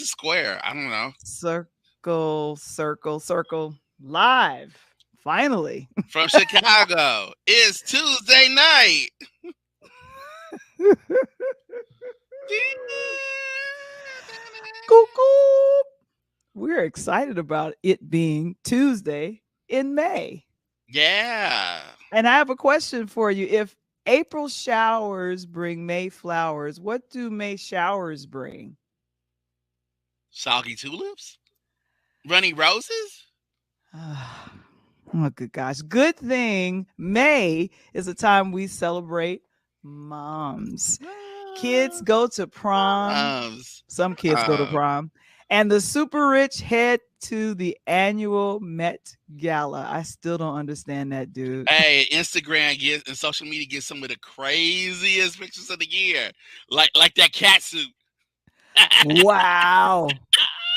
is square. I don't know. Circle live. Finally. From Chicago. It's Tuesday night. Cuckoo. We're excited about it being Tuesday in May. Yeah. And I have a question for you. If April showers bring May flowers, what do May showers bring? Soggy tulips? Running roses? Oh, good gosh. Good thing May is a time we celebrate moms. Kids go to prom. Moms. Some kids go to prom. And the super rich head to the annual Met Gala. I still don't understand that, dude. Hey, Instagram gets and social media gets some of the craziest pictures of the year. Like that cat suit. Wow.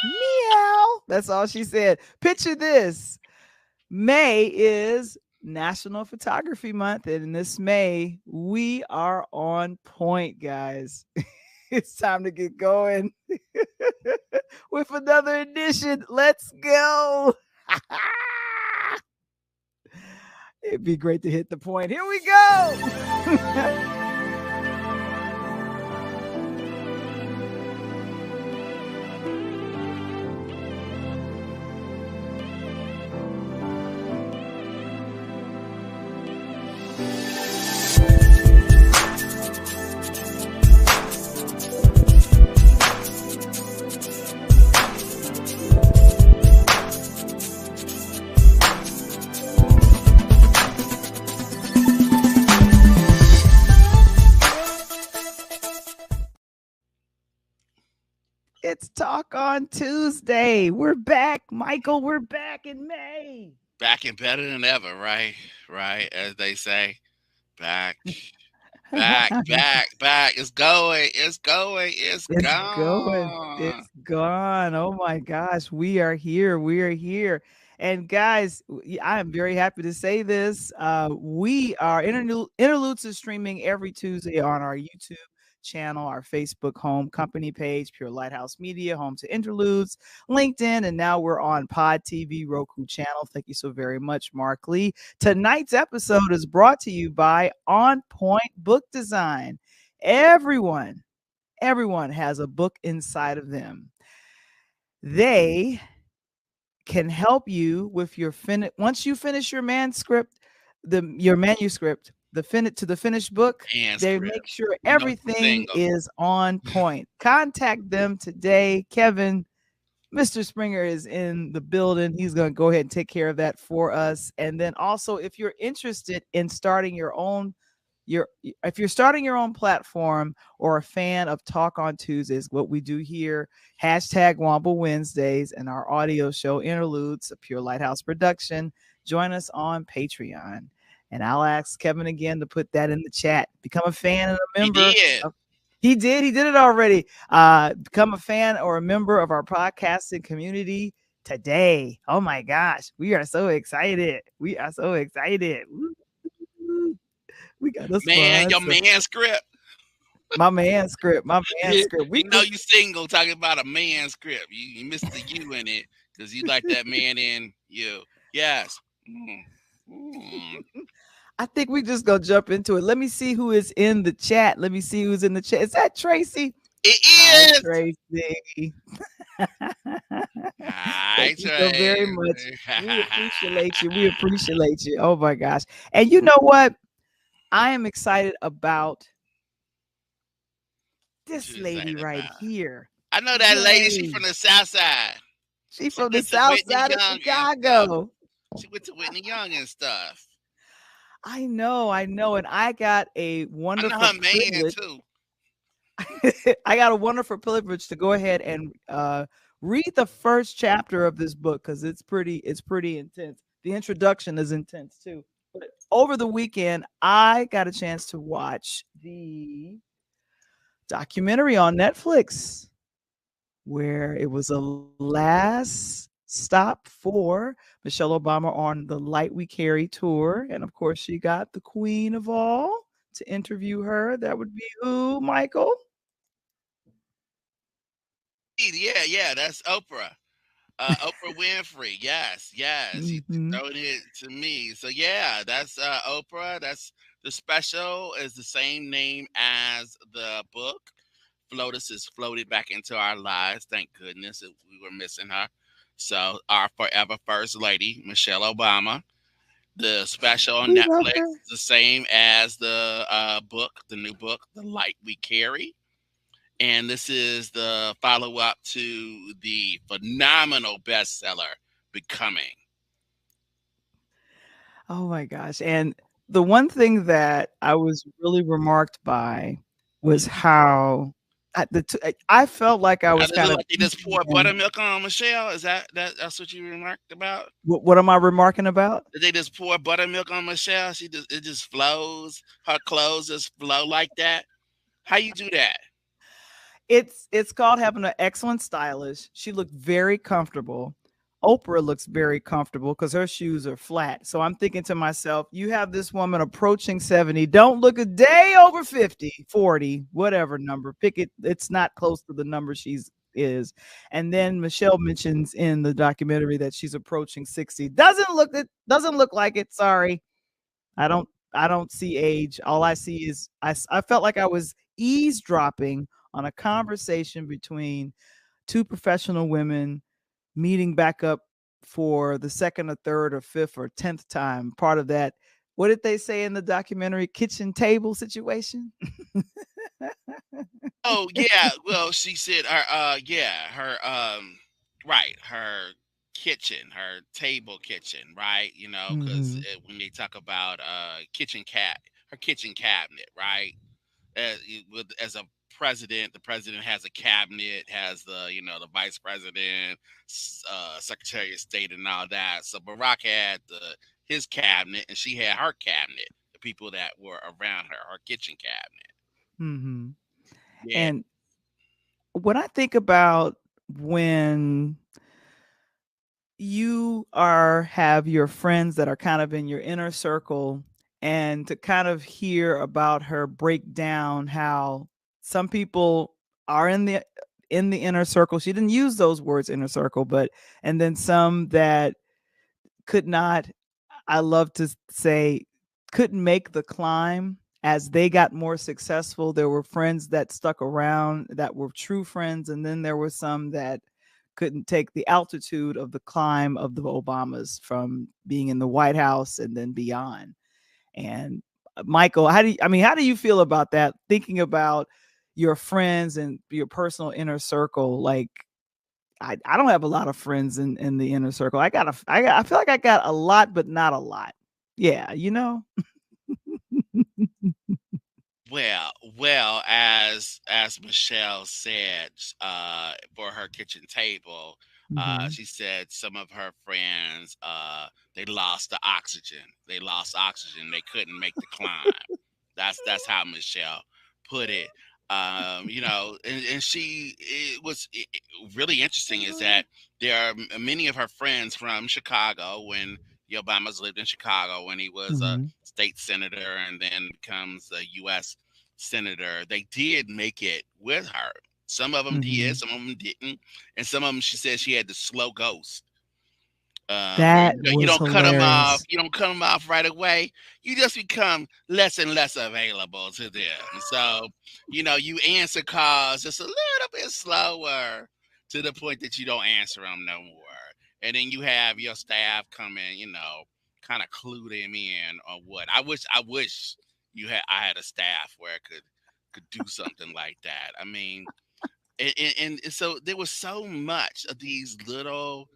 Meow. That's all she said. Picture this. May is National Photography Month. And in this May, we are on point, guys. It's time to get going with another edition. Let's go. It'd be great to hit the point. Here we go. It's Talk on Tuesday. We're back, Michael. We're back in May. Back and better than ever, right? Right, as they say. Back. Back. It's going. It's going. It's gone. It's gone. Oh my gosh. We are here. We are here. And guys, I am very happy to say this. We are Interludes is streaming every Tuesday on our YouTube channel, our Facebook home company page, Pure Lighthouse Media, home to Interludes, LinkedIn, and now we're on Pod TV, Roku channel. Thank you so very much, Mark Lee. Tonight's episode is brought to you by On Point Book Design. Everyone has a book inside of them. They can help you with your once you finish your manuscript, your manuscript, the finished book, they make sure everything is on point. Contact them today. Kevin, Mr. Springer is in the building. He's going to go ahead and take care of that for us. And then also, if you're interested in starting your own if you're starting your own platform or a fan of Talk on Tuesdays, what we do here, hashtag Womble Wednesdays, and our audio show Interludes, a Pure Lighthouse production, join us on Patreon. And I'll ask Kevin again to put that in the chat. Become a fan and a member. He did it already. Become a fan or a member of our podcasting community today. Oh my gosh. We are so excited. We got this your manuscript. My manuscript. We know you single talking about a manuscript. You missed the you in it because you like that man in you. Yes. I think we just gonna jump into it. Let me see who is in the chat. Is that Tracy? It is. Hi, Tracy. Hi, Tracy. Thank you so very much. We appreciate you. Oh my gosh. And you know what? I am excited about this lady right here. I know that lady. She's from the South Side. She's from the South Side of Chicago. She went to Whitney Young and stuff. I know. And I got a wonderful privilege. Too. I got a wonderful privilege to go ahead and read the first chapter of this book because it's pretty intense. The introduction is intense too. But over the weekend, I got a chance to watch the documentary on Netflix where it was a last stop for Michelle Obama on the Light We Carry tour. And of course, she got the queen of all to interview her. That would be who, Michael? Yeah, yeah, that's Oprah. Oprah Winfrey. Yes, yes. He Mhm. throwing it to me. So yeah, that's Oprah. That's the special is the same name as the book. Flotus is floated back into our lives. Thank goodness we were missing her. So our forever first lady, Michelle Obama. The special on We love Netflix her. is the same as the book, the new book, The Light We Carry. And this is the follow up to the phenomenal bestseller, Becoming. Oh my gosh, and the one thing that I was really remarked by was Mhm. how I felt like I How was they kind look of like they just peeking pour in. buttermilk on Michelle? Is that's what you remarked about? What am I remarking about? Did they just pour buttermilk on Michelle? It just flows. Her clothes just flow like that. How you do that? It's called having an excellent stylist. She looked very comfortable. Oprah looks very comfortable because her shoes are flat. So I'm thinking to myself, you have this woman approaching 70. Don't look a day over 50, 40, whatever number. Pick it. It's not close to the number she's is. And then Michelle mentions in the documentary that she's approaching 60. Doesn't look like it. Sorry. I don't see age. All I see is I felt like I was eavesdropping on a conversation between two professional women meeting back up for the second or third or fifth or 10th time. Part of that, what did they say in the documentary? Kitchen table situation? Oh yeah, well she said her yeah, her right, her kitchen, her table kitchen, right? You know, cuz Mhm. when they talk about her kitchen cabinet, right? As a president, the president has a cabinet, has the vice president, secretary of state and all that. So Barack had the his cabinet and she had her cabinet, the people that were around her kitchen cabinet. Mhm. Yeah. And when I think about when you are have your friends that are kind of in your inner circle and to kind of hear about her break down how some people are in the inner circle. She didn't use those words inner circle, but and then some that could not, I love to say, couldn't make the climb as they got more successful. There were friends that stuck around that were true friends, and then there were some that couldn't take the altitude of the climb of the Obamas from being in the White House and then beyond. And Michael, how do you feel about that? Thinking about your friends and your personal inner circle, like I don't have a lot of friends in the inner circle. I feel like I got a lot, but not a lot. Yeah, you know? Well, as Michelle said, for her kitchen table, Mhm. she said some of her friends they lost the oxygen. They lost oxygen. They couldn't make the climb. That's how Michelle put it. And she it was really interesting is that there are many of her friends from Chicago when the Obamas lived in Chicago when he was a Mhm. state senator and then becomes a U.S. senator. They did make it with her. Some of them did, Mhm. some of them didn't, and some of them she said she had the slow ghost where That you was don't cut them off. hilarious. You don't cut them off right away. You just become less and less available to them. So you answer calls just a little bit slower to the point that you don't answer them no more. And then you have your staff come in, kind of clue them in on what. I wish I had a staff where I could do something like that. I mean, and so there was so much of these little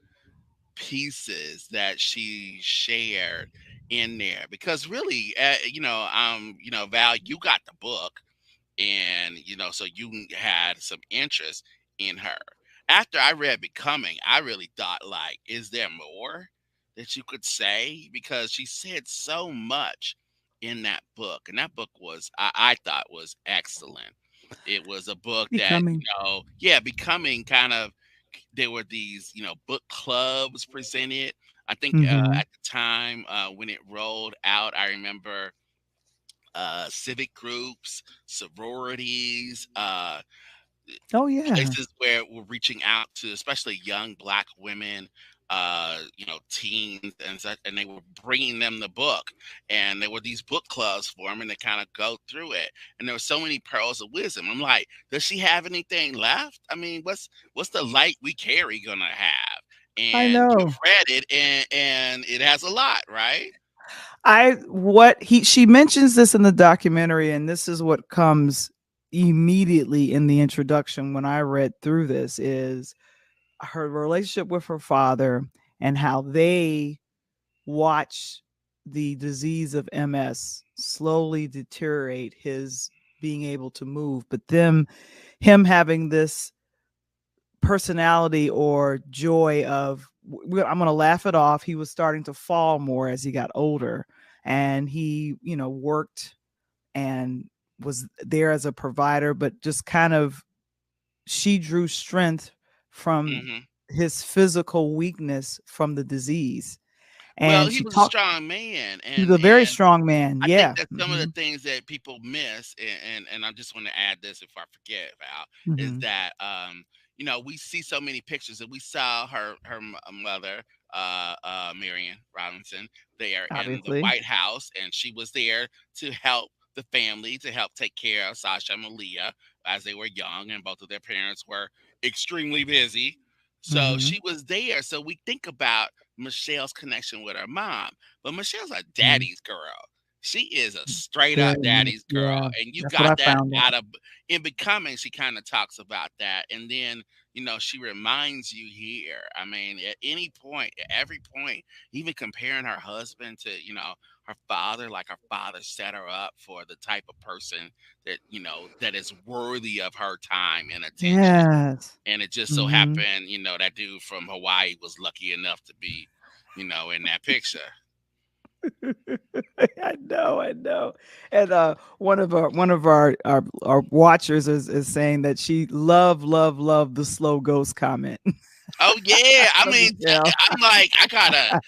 pieces that she shared in there because really Val, you got the book and so you had some interest in her. After I read Becoming, I really thought, like, is there more that you could say, because she said so much in that book, and that book was I thought was excellent. It was a book that Becoming. yeah, Becoming kind of, there were these book clubs presented. I think Mhm. at the time when it rolled out, I remember civic groups, sororities, Oh, yeah. places where we're reaching out to, especially young Black women, teens and such, and they were bringing them the book, and there were these book clubs for them, and they kind of go through it, and there were so many pearls of wisdom. I'm like, does she have anything left? I mean, what's the light we carry gonna have? I And know. you've read it, and it has a lot, right? I what he she mentions this in the documentary, and this is what comes immediately in the introduction when I read through this is her relationship with her father and how they watch the disease of MS slowly deteriorate his being able to move, but him having this personality or joy of I'm going to laugh it off. He was starting to fall more as he got older, and he, worked and was there as a provider, but just kind of she drew strength from Hmm. his physical weakness from the disease. Well, And he she was a talked strong man, he was and a very strong man. I think Yeah. that some of the Mhm. things that people miss, and I just want to add this before I forget, Val, is Mhm. that we see so many pictures, and we saw mother, Marion Robinson, there in the Obviously. White House, and she was there to help the family, to help take care of Sasha and Malia as they were young, and both of their parents were extremely busy. So Mhm. she was there. So we think about Michelle's connection with her mom, but Michelle's a Mhm. daddy's girl. She is a straight up Very much. daddy's girl, Yeah. and you That's what got I that found out out. of in Becoming. She kind of talks about that, and then she reminds you here. I mean, at any point, at every point, even comparing her husband to her father, like her father set her up for the type of person that is worthy of her time and attention. Yes. And it just so Mhm. happened, that dude from Hawaii was lucky enough to be, in that picture. I know, I know. And one of our watchers is saying that she love the slow ghost comment Oh yeah, I from mean, Michelle. I'm like, I gotta.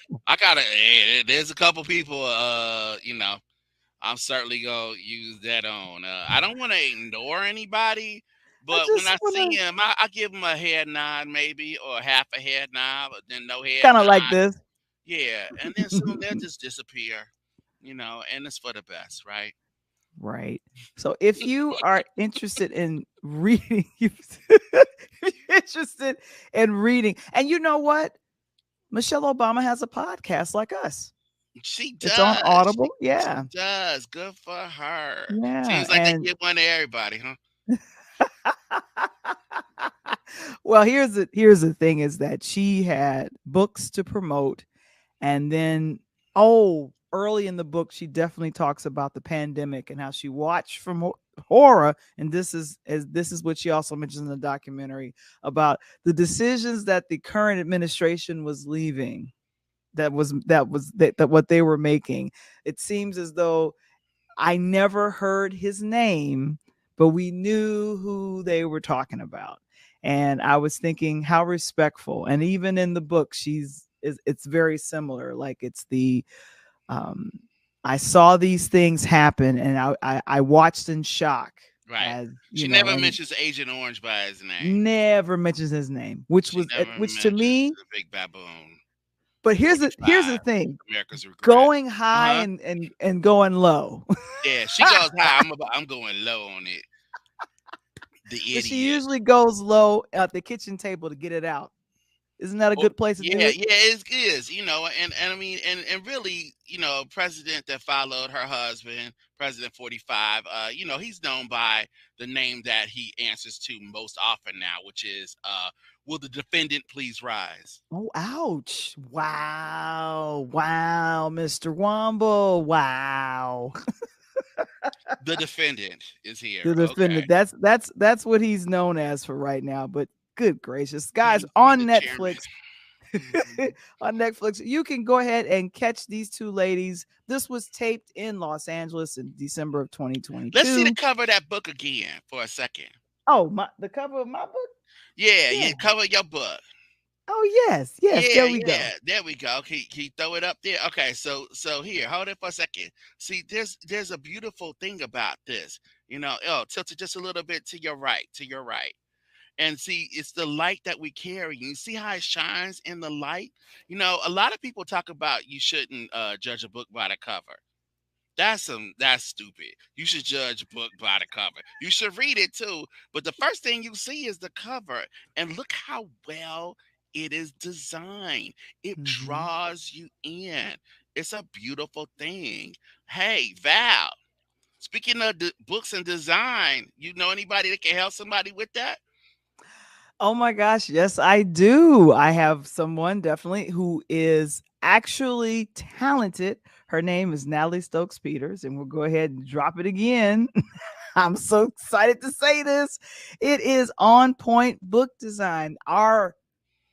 There's a couple people, I'm certainly gonna use that on. I don't want to ignore anybody, I but when just I see wanna him, I give him a head nod, maybe, or half a head nod, but then no head kind of like nod. this. Yeah, and then soon they'll just disappear, and it's for the best, right? Right. So if you are interested in reading, if you're interested in reading, and you know what? Michelle Obama has a podcast like us. She It's on does. Audible. She Yeah. does. Good for her. Yeah. Seems like they And give one to everybody, huh? well, here's the thing is that she had books to promote, and then early in the book she definitely talks about the pandemic and how she watched from horror, and this is what she also mentions in the documentary about the decisions that the current administration was leaving, that what they were making. It seems as though I never heard his name, but we knew who they were talking about. And I was thinking how respectful. And even in the book, it's very similar. Like it's the um I saw these things happen, and I watched in shock, Right. as She never and mentions Agent Orange by his name. never mentions his name, She never which to mentions me. the Big Baboon But here's the 45, thing: America's Regret. going high Uh-huh. and going low. Yeah, she goes high. I'm going low on it. The But she idiot. usually goes low at the kitchen table to get it out. Isn't that a Well, good place to do yeah, it? yeah, it is, and I mean, and really, president that followed her husband, President 45, he's known by the name that he answers to most often now, which is, will the defendant please rise? Oh, ouch. Wow. Wow, Mr. Womble. Wow. The defendant is here. The Okay. defendant. That's what he's known as for right now. But good gracious. Guys, He be on the chairman. Netflix, Mhm. on Netflix, you can go ahead and catch these two ladies. This was taped in Los Angeles in December of Let's see the 2022. cover of that book again for a second. Oh, the cover of my book? Yeah, Yeah. yeah, cover your book. Oh, yes. Yes, Yeah, there we yeah. go. There we go. Can you throw it up there? Okay, so here, hold it for a second. See, there's a beautiful thing about this. Oh, tilt it just a little bit to your right, to your right. And see, it's the light that we carry. You see how it shines in the light? A lot of people talk about you shouldn't judge a book by the cover. That's stupid. You should judge a book by the cover. You should read it too, but the first thing you see is the cover, and look how well it is designed. It Mhm. draws you in. It's a beautiful thing. Hey, Val, speaking of books and design, you know anybody that can help somebody with that? Oh my gosh, yes, I do. I have someone definitely who is actually talented. Her name is Natalie Stokes Peters, and we'll go ahead and drop it again. I'm so excited to say this. It is On Point Book Design, our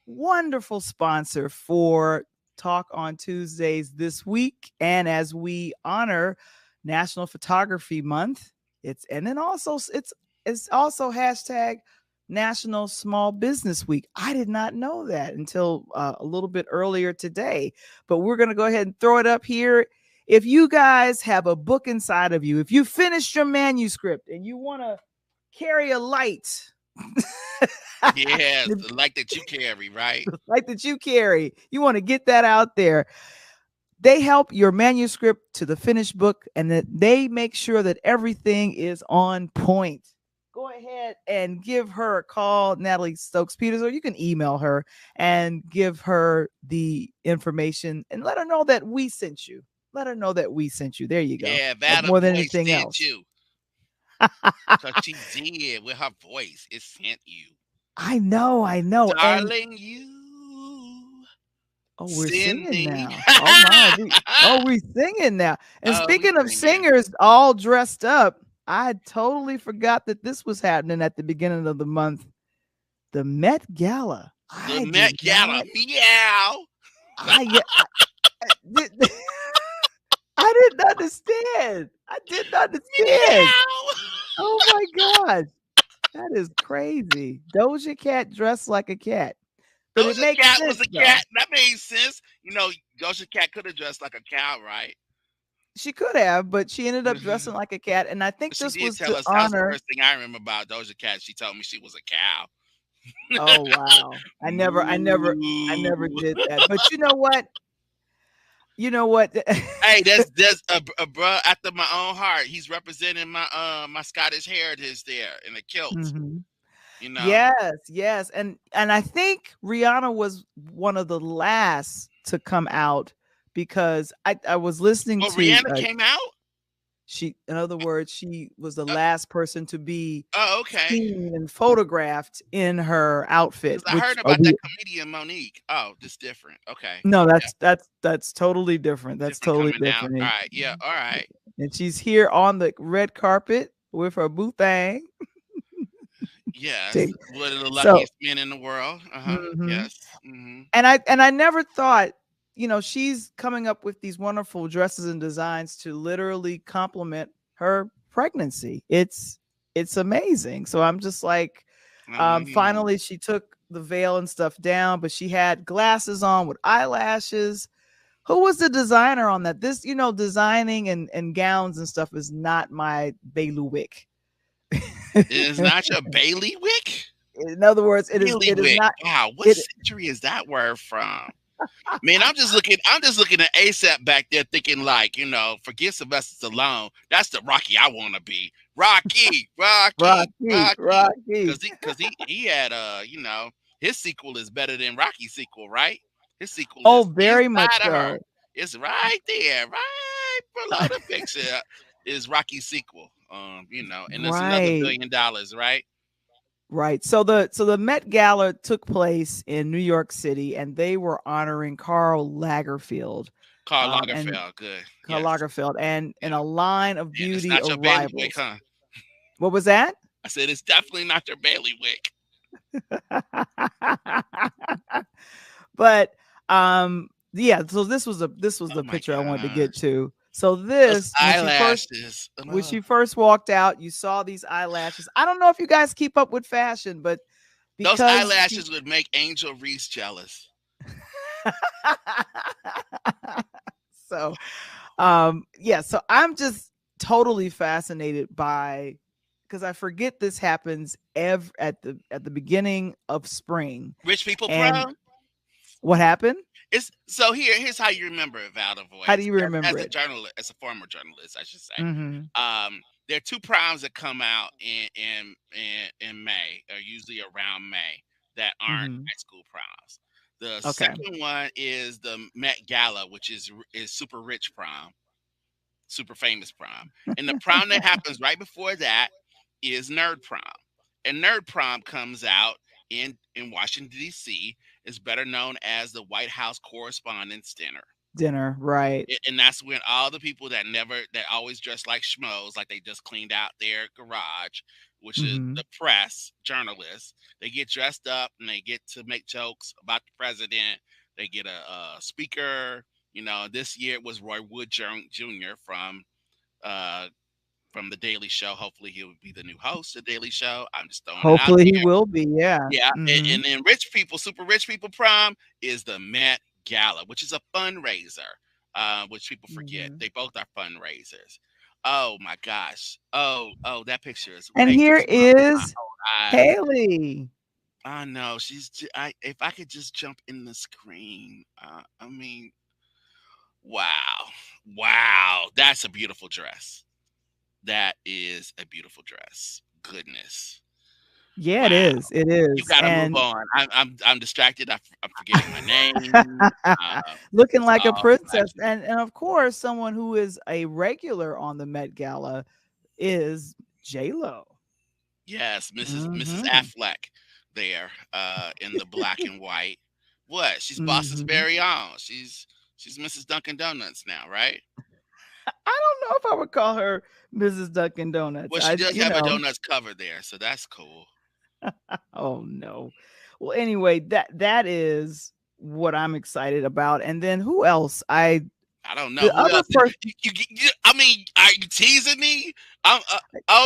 wonderful sponsor for Talk on Tuesdays this week. And as we honor National Photography Month, it's also hashtag National Small Business Week. I did not know that until a little bit earlier today, but we're going to go ahead and throw it up here. If you guys have a book inside of you, if you finished your manuscript and you want to carry a light, Yes, the light that you carry, right? like that you carry. You want to get that out there. They help your manuscript to the finished book and that they make sure that everything is on point. Go ahead and give her a call, Natalie Stokes Peters, or you can email her and give her the information and let her know that we sent you. Let her know that we sent you. There you go. Yeah, Val More than voice anything sent else. you. Cause she did with her voice. It sent you. I know, I know. And Darling, you oh, we're singing sending. now. Oh my. We're singing now. And Oh, we speaking of singing. singers all dressed up, I totally forgot that this was happening at the beginning of the month. The Met Gala. The I did Met Gala. not. Meow. I did. I didn't understand. I didn't understand. Meow. Oh my God. That is crazy. Doja Cat dressed like a cat. But it Doja makes Cat was sense a though. cat. That made sense. Doja Cat could have dressed like a cow, right? She could have, but she ended up dressing like a cat, and I think She this did was tell to us that was the honor. first thing I remember about Doja Cat. She told me she was a cow. Oh, wow. I never Moo. did that, but you know what? You know what? Hey, there's a bruh after my own heart. He's representing my Scottish heritage there in a kilt. Mhm. You know. Yes, yes, and I think Rihanna was one of the last to come out because I was listening Well, to, Rihanna came out. in other words, she was the last person to be Oh, okay. seen and photographed in her outfit, Because I which heard are about we that comedian Monique. Oh, just different. Okay. no, Yeah, that's totally different. That's different totally coming out. different. All right. Yeah. All right. And she's here on the red carpet with her boo thing. Yes. Take One of the so luckiest men in the world. Uh huh. mhm. Yes. Hmm. And I never thought, she's coming up with these wonderful dresses and designs to literally complement her pregnancy. It's amazing. So I'm just like, I mean, finally she took the veil and stuff down, but she had glasses on with eyelashes. Who was the designer on that? This, designing and gowns and stuff is not my bailiwick. it's not your bailiwick. In other words, it is Bailiwick. not Wow. What it. century is that word from? Man, I'm just looking at ASAP back there thinking like, forget Sylvester Stallone. That's the Rocky I wanna be. Rocky, Rocky, Rocky, Rocky. Rocky. Cause he had his sequel is better than Rocky's sequel, right? His sequel Oh, is very much inside of her. so. It's right there, right below the picture is Rocky's sequel. And there's another Right. $1 billion, right? Right. So the Met Gala took place in New York City, and they were honoring Karl Lagerfeld, Karl and Lagerfeld. Good. Karl Yes. Lagerfeld, and Yeah. a line of And it's beauty not your bailiwick, arrivals. huh? What was that? I said it's definitely not your bailiwick. But yeah, so this was Oh the my picture I wanted to get gosh. to. So Those this eyelashes. when Ugh. she first walked out, you saw these eyelashes. I don't know if you guys keep up with fashion, but Those because she eyelashes would make Angel Reese jealous. so yeah, so I'm just totally fascinated by because I forget this happens at the beginning of spring. Rich People And Prom. what happened? It's so here's how you remember it, Valda How do Voice. you remember As a it? journalist, as a former journalist, I should say. Mhm. There are two proms that come out in May, or usually around May, that aren't Mhm. high school proms. The Okay. second one is the Met Gala, which is super rich prom, super famous prom, and the prom that happens right before that is Nerd Prom. And Nerd Prom comes out in Washington D.C. is better known as the White House Correspondents' Dinner. Dinner, right. And that's when all the people that always dress like schmoes, like they just cleaned out their garage, which is Mhm. the press, journalists, they get dressed up and they get to make jokes about the president. They get a speaker. This year it was Roy Wood Jr. Uh, from the Daily Show. Hopefully he'll be the new host of the Daily Show. I'm just throwing it out Hopefully he there. will be, yeah. Yeah, and Mhm. then rich people, super rich people prom is the Met Gala, which is a fundraiser, which people forget. Mhm. They both are fundraisers. Oh my gosh. Oh, that picture is And way too here small for my is own eyes. Haley. I know if I could just jump in the screen. I mean, wow, wow, that's a beautiful dress. That is a beautiful dress. Goodness. Yeah, it Wow. is, it You is, gotta move and on. I'm distracted. I'm forgetting my name. looking It's like a all princess, flashing. and of course, someone who is a regular on the Met Gala is J-Lo. Yes, Mrs. Mhm. Affleck there, in the black and white. What? She's Boston's Mhm. very own. She's Mrs. Dunkin' Donuts now, right? I don't know if I would call her Mrs. Dunkin' Donuts. Well, she I does you have a know donuts cover there, so that's cool. Oh, no. Well, anyway, that is what I'm excited about, and then who else? I I don't know the who other else. person. I mean, are you teasing me? Oh,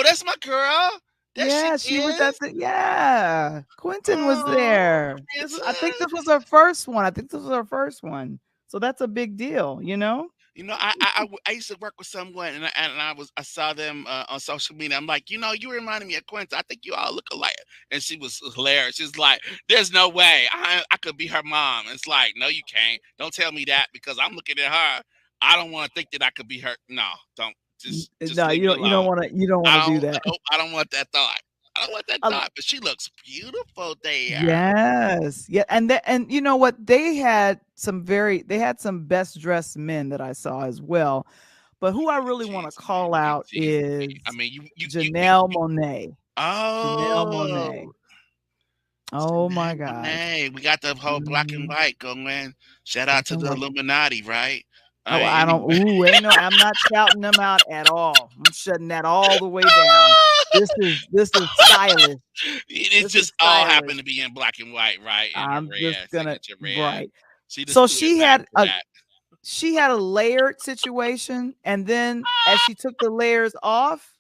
that's my girl. There she Yeah, she was at is. the yeah, Quentin was Oh, there. I think this was princess. her first one. I think this was her first one. So that's a big deal, you know? I used to work with someone, I saw them on social media. I'm like, you reminded me of Quincy. I think you all look alike. And she was hilarious. She's like, "There's no way I could be her mom." It's like, no, you can't. Don't tell me that because I'm looking at her. I don't want to think that I could be her. No, don't. Just No, leave me you don't alone. wanna you don't wanna I do don't. that. Nope, I don't want that thought. I don't want that Uh, thought. But she looks beautiful there. yes. Yeah, and you know what? They had some best dressed men that I saw as well. But who I really wanna Teasing me. call You out teasing me. I is mean, Janelle Monáe. Janelle Oh. Monáe. Oh my Janelle gosh. Monáe. We got the whole black and Mhm. white going. Shout out Black to and the white. Illuminati, right? Oh, I don't Anyway. ain't no I'm not shouting them out at all. I'm shutting that all the way down. This is stylish. It This is just all happened stylish. to be in black and white, right? In her I'm just red, gonna signature red. right. She just So threw it back to that. she had a layered situation, and then as she took the layers off,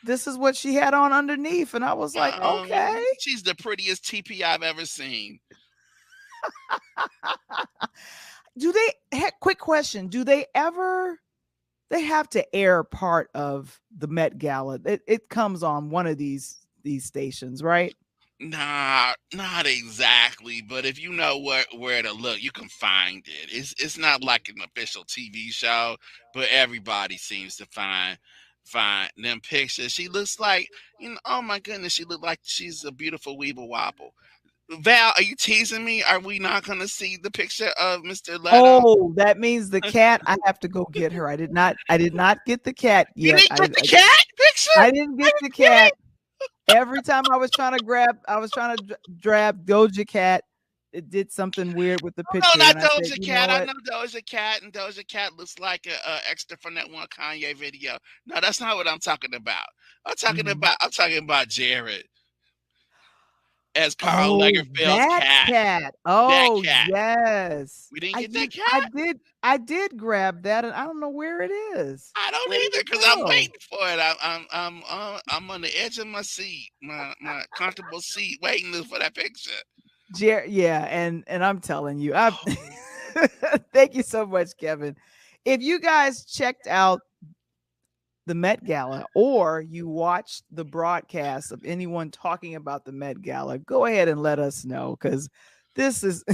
this is what she had on underneath, and I was like, "Okay." She's the prettiest TP I've ever seen. Do quick question, do they have to air part of the Met Gala? It comes on one of these stations, right? Nah, not exactly. But if you know where to look, you can find it. It's not like an official TV show, but everybody seems to find them pictures. She looks like oh my goodness, she looked like she's a beautiful weeble wobble. Val, are you teasing me? Are we not gonna see the picture of Mr. Leto? Oh, that means the cat. I have to go get her. I did not get the cat You yet. didn't get the cat picture? I didn't get the cat. Every time I was trying to grab Doja Cat, it did something weird with the No, picture, not and I said, Doja "You know Cat. I what? know Doja Cat, and Doja Cat looks like a extra from that one Kanye video. No, that's not what I'm talking about. Mhm. I'm talking about Jared as Carl Oh, Lagerfeld's that cat. cat. That Oh, cat. yes. We didn't I get that you I cat. did I did grab that, and I don't know where it is. I don't Where did either it because I'm go? waiting for it. I'm on the edge of my seat, my comfortable seat, waiting for that picture. Yeah, and I'm telling you, I thank you so much, Kevin. If you guys checked out the Met Gala, or you watched the broadcast of anyone talking about the Met Gala, go ahead and let us know, because this is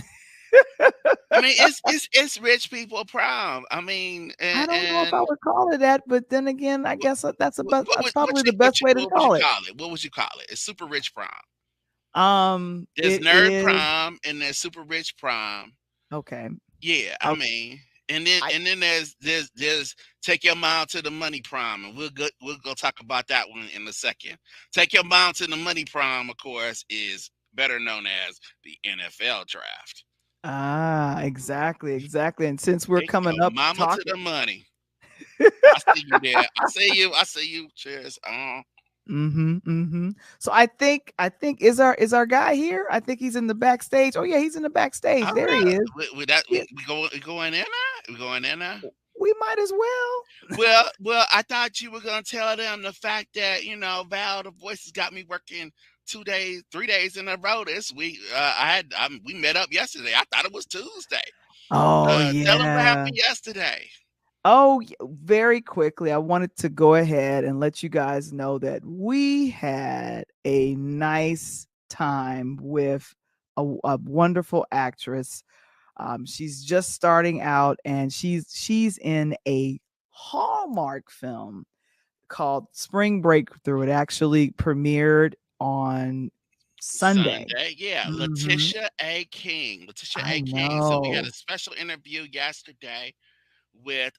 I mean, it's rich people prom. I mean, I don't know if I and would call it that, but then again, I guess that's about what probably you the best way to what would you call it. call it? What would you call it? It's super rich prom. There's It nerd is prom and there's super rich prom. okay. Yeah, I Okay. mean, I and then there's take your mom to the money prom, and we'll go talk about that one in a second. Take your mom to the money prom, of course, is better known as the NFL draft. exactly, exactly. And since we're Take coming your up mama to talking the money. I see you there. I see you. I see you. Cheers. mm-hmm, mm-hmm. So I think is our guy here? I think he's in the backstage. Oh yeah, he's in the backstage. All There right. he is. With that, Yeah, we going in now. We going in now. we might as well. Well, I thought you were gonna tell them the fact that Val the Voice has got me working 2 days, 3 days in a row this week. We met up yesterday. I thought it was Tuesday. Oh Tell them what yeah. happened yesterday. Oh, very quickly, I wanted to go ahead and let you guys know that we had a nice time with a wonderful actress. She's just starting out, and she's in a Hallmark film called Spring Breakthrough. It actually premiered on Sunday. Sunday, yeah, Hmm. Letitia A. King. Letitia I A. King. So we had know. a special interview yesterday with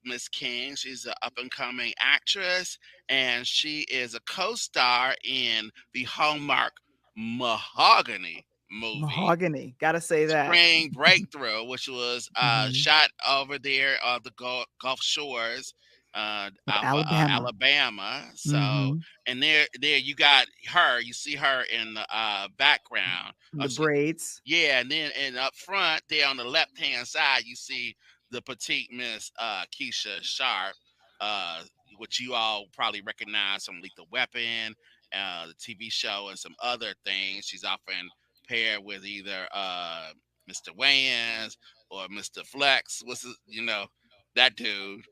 Miss King. She's an up and coming actress, and she is a co-star in the Hallmark Mahogany movie Mahogany. Gotta say that. Spring Breakthrough, which was Hmm. shot over there on the Gulf Shores Of of Alabama. Alabama. So, Hmm. and there you got her. You see her in the background. The braids. Yeah, and then and up front there on the left hand side, you see the petite Miss Keisha Sharp, uh, which you all probably recognize from Lethal Weapon, the TV show, and some other things. She's often paired with either Mr. Wayans or Mr. Flex. That dude.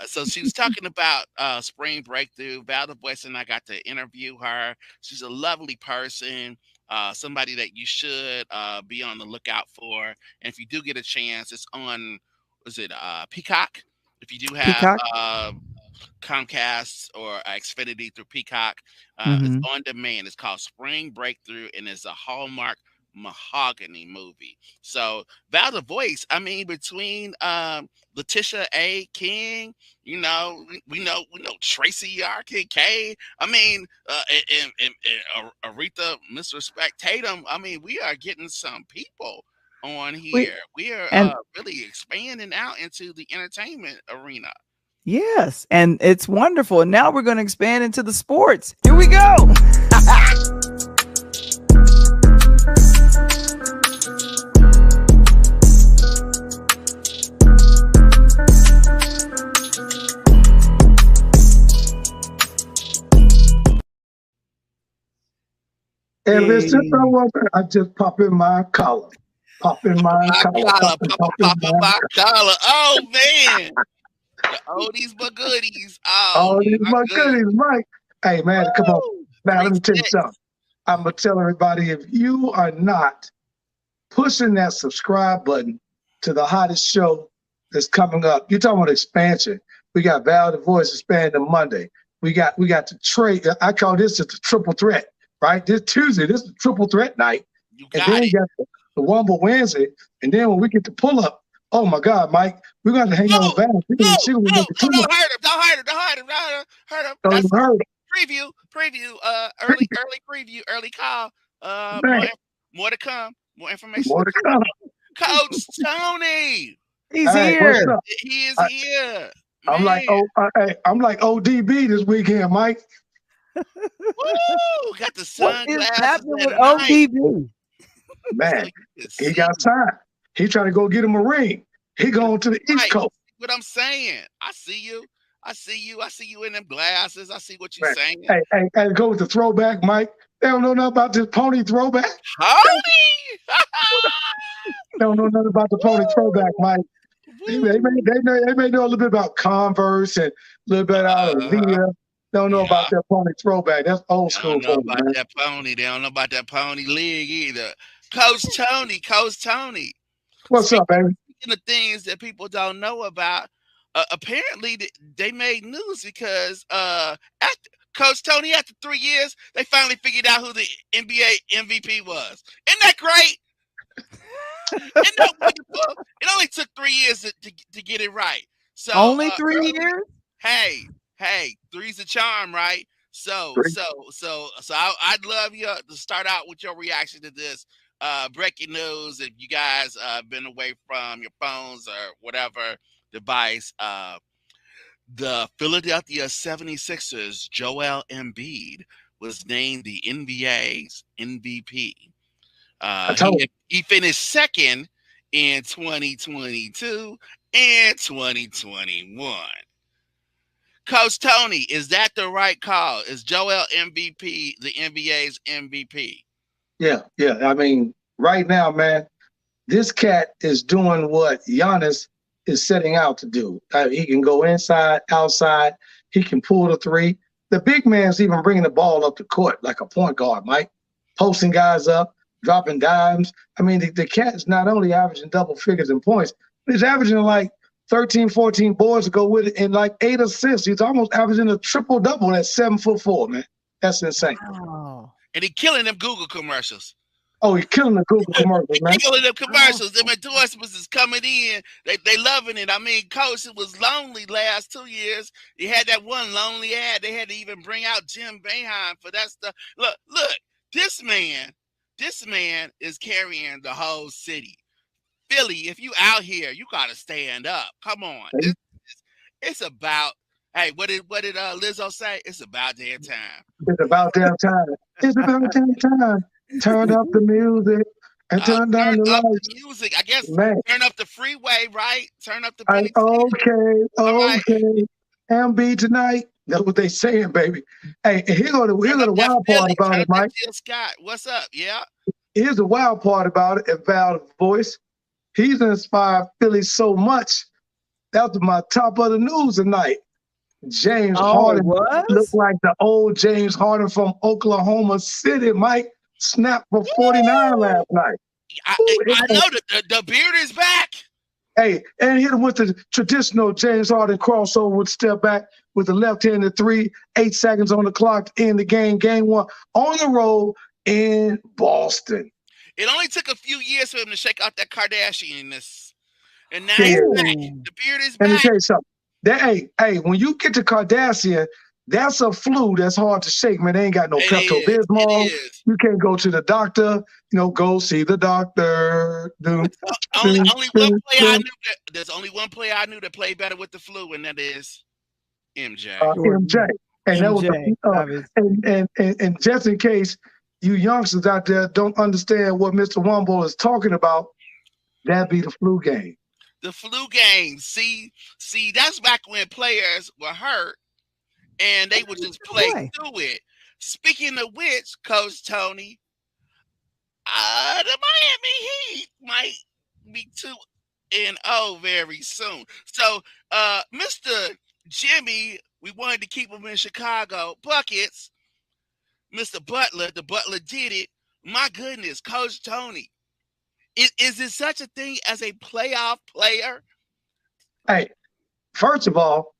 So she was talking about Spring Breakthrough. Val Boyce and I got to interview her. She's a lovely person, somebody that you should be on the lookout for. And if you do get a chance, it's on, was it Peacock? If you do have Peacock. Comcast or Xfinity through Peacock. It's Hmm. on demand. It's called Spring Breakthrough, and it's a Hallmark Mahogany movie. So Val the Voice, I mean, between Letitia A. King, we know Tracy R.K.K. I mean, and Aretha Miss Respect Tatum. I mean, we are getting some people on We here. We are and really expanding out into the entertainment arena. yes, and it's wonderful. And now we're going to expand into the sports. Here we go. If it's just a Hey, woman, I just pop in my collar. Pop in my My collar. collar, Pop in papa, my my collar. Oh man, the oldies but goodies. Oh all these my my goodness. goodies, Mike. Hey man, come on. Woo! Now Three let me tell you something. six. I'm gonna tell everybody if you are not pushing that subscribe button to the hottest show that's coming up. You're talking about expansion. We got Val the Voice expanding Monday. We got the trade. I call this just the triple threat, right? This Tuesday, this is the triple threat night. You And then got we it. got the Wumble Wednesday. And then when we get to pull up, oh my God, Mike, we're going to hang out with Oh, Val. oh, She will oh, make the oh! clean Don't up. hurt him! Don't hurt him! Don't hurt him! Don't hurt him! Hurt him! Don't That's even hurt. preview. Early preview. Early call. Man, More to come. More information more to to come. come. Coach Tony, he's All right, what's here. up? he is I, here, I'm like man. I'm like ODB this weekend, Mike. Woo! Got the What is sunglasses happening at with night, ODB? so Man, you can he see got signed. He trying to go get him a ring. He going to the East right. Coast. What I'm saying. I see you. I see you. I see you in them glasses. I see what you're Man, saying. hey, go with the throwback, Mike. They don't know nothing about this pony throwback. Howdy! They don't know nothing about the pony throwback, Woo! Mike. They may know a little bit about Converse and a little bit out of Uh, Leah. Don't know about yeah. that pony throwback. That's old They school don't know for me, about man. that pony. They don't know about that pony league either. Coach Tony. What's up, Speaking, baby? speaking of things that people don't know about, apparently they made news because after Coach Tony, after 3 years, they finally figured out who the NBA MVP was. Isn't that great? Isn't that wonderful? It only took 3 years to get it right. So Only 3 years? hey, three's a charm, right? I'd love you to start out with your reaction to this breaking news. If you guys been away from your phones or whatever device, the Philadelphia 76ers, Joel Embiid, was named the NBA's MVP. I told you. He finished second in 2022 and 2021. Coach Tony, is that the right call? Is Joel MVP the NBA's MVP? Yeah. I mean, right now, man, this cat is doing what Giannis is setting out to do. He can go inside, outside. He can pull the three. The big man's even bringing the ball up the court like a point guard, Mike, posting guys up, dropping dimes. I mean, the cat is not only averaging double figures in points, but he's averaging like 13, 14 boards to go with it and like 8 assists. He's almost averaging a triple-double at 7'4", man. That's insane. Wow. And he killing them Google commercials. Oh, he's killing the Google commercials, man. Killing them commercials. Them endorsements is coming in. They loving it. I mean, Coach, it was lonely last 2 years. He had that one lonely ad. They had to even bring out Jim Boeheim for that stuff. Look, this man is carrying the whole city. Philly, if you out here, you gotta stand up. Come on. It's about, hey, what did Lizzo say? It's about damn time. It's about damn time. It's about damn time. Turn up the music and turn down the up lights. the music. I guess Man. Turn up the freeway, right? Turn up the Okay. MB tonight. That's what they saying, baby. Hey, here's the wild part about it, Mike. Jill Scott, what's up? Yeah. Here's the wild part about it, and Val's voice. He's inspired Philly so much. That was my top of the news tonight. James Harden looked like the old James Harden from Oklahoma City, Mike. Snapped for 49 last night. I know the beard is back. Hey, and hit him with the traditional James Harden crossover with step back with the left-handed three, 8 seconds on the clock to end the game. Game one on the road in Boston. It only took a few years for him to shake out that Kardashian-ness. And now he's back. The beard is back. Let me tell you something. Hey, when you get to Kardashian, that's a flu that's hard to shake, man. They ain't got no Pepto-Bismol. You can't go to the doctor. Go see the doctor. Only one player I knew there's only one player I knew that played better with the flu, and that is MJ. MJ. And that was and just in case you youngsters out there don't understand what Mr. Wumble is talking about, that'd be the flu game. The flu game. See, that's back when players were hurt and they would just play through it. Speaking of which, Coach Tony, the Miami Heat might be 2-0 very soon. So, Mr. Jimmy, we wanted to keep him in Chicago. Buckets, Mr. Butler, the Butler did it. My goodness, Coach Tony, is there such a thing as a playoff player? Hey, first of all,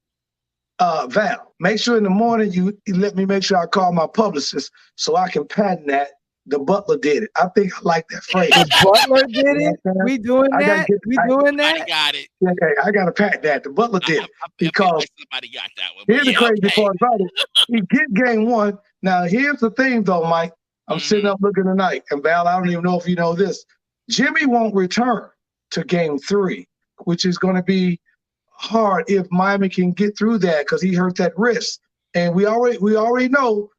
Val, make sure in the morning you let me make sure I call my publicist so I can patent that. The Butler did it. I think I like that phrase. The Butler did it? We doing that? I got it. Okay, I got to patent that. The Butler did it. Because somebody got that one. Here's the crazy part about it. He get game one. Now, here's the thing, though, Mike. I'm sitting up looking tonight. And, Val, I don't even know if you know this. Jimmy won't return to game 3, which is going to be hard if Miami can get through that because he hurt that wrist. And we already know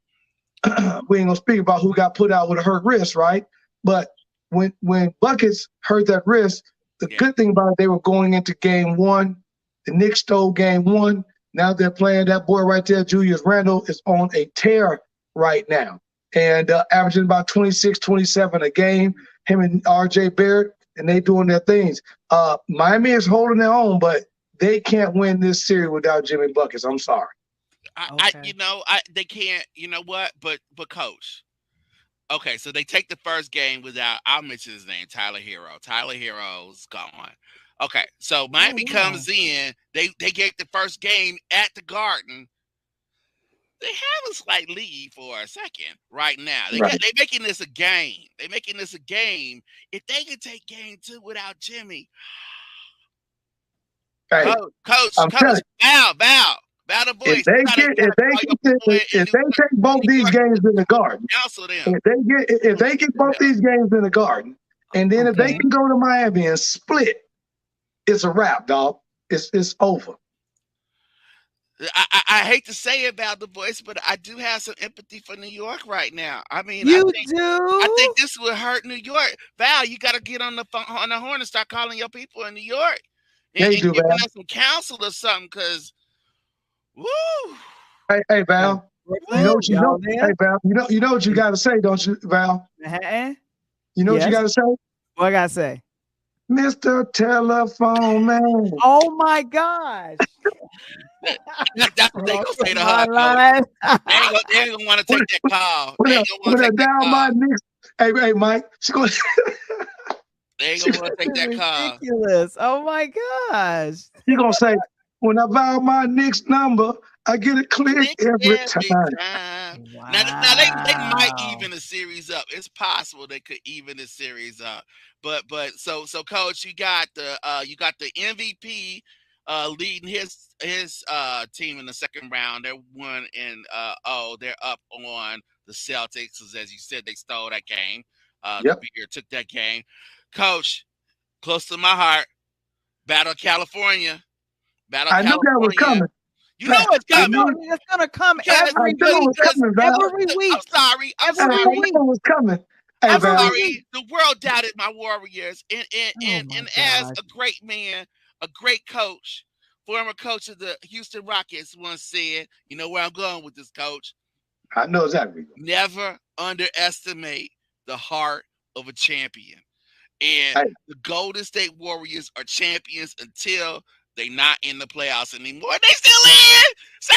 we ain't gonna speak about who got put out with a hurt wrist, right? But when Buckets hurt that wrist, the good thing about it, they were going into game 1. The Knicks stole game 1. Now they're playing that boy right there, Julius Randle, is on a tear right now. And averaging about 26, 27 a game. Him and R.J. Barrett, and they doing their things. Miami is holding their own, but they can't win this series without Jimmy Buckets. I'm sorry. Okay. They can't. You know what? But coach. Okay, so they take the first game without. I'll mention his name, Tyler Hero. Tyler Hero's gone. Okay, so Miami comes in. They get the first game at the Garden. They have a slight lead for a second right now. They making this a game. They making this a game. If they can take game 2 without Jimmy, Hey, coach, Val the voice. If they take both these games in the Garden, counsel them. If they get both these games in the Garden, and then if they can go to Miami and split, it's a wrap, dog. It's over. I hate to say it about the voice, but I do have some empathy for New York right now. I mean, do. I think this would hurt New York. Val, you got to get on the phone, on the horn, and start calling your people in New York and giving us some counsel or something. Because, woo. Hey, Val. You know what you know? Hey, Val. You know what you got to say, don't you, Val? You know what you got to say? What I got to say? Mr. Telephone Man. Oh my gosh. That's what they gonna say to her. They ain't gonna want to take that call. They ain't gonna want to take that call. My Knicks. Hey, Mike. They ain't gonna want to take that call. Ridiculous. Oh my gosh. She gonna say, when I dial my Knicks number, I get it clear every time. Wow. Now they might even the series up. It's possible they could even the series up. But so coach, you got the MVP leading his team in the second round. They're 1-0. They're up on the Celtics, as you said, they stole that game. The Beer took that game. Coach, close to my heart, Battle of California. I knew that was coming. You know it's coming. It's gonna come every week. I'm sorry. I knew it was coming. Hey, I'm sorry. The world doubted my Warriors, and as a great man, a great coach, former coach of the Houston Rockets once said, you know where I'm going with this, coach? I know exactly. Never underestimate the heart of a champion. And the Golden State Warriors are champions until they're not in the playoffs anymore. They still in.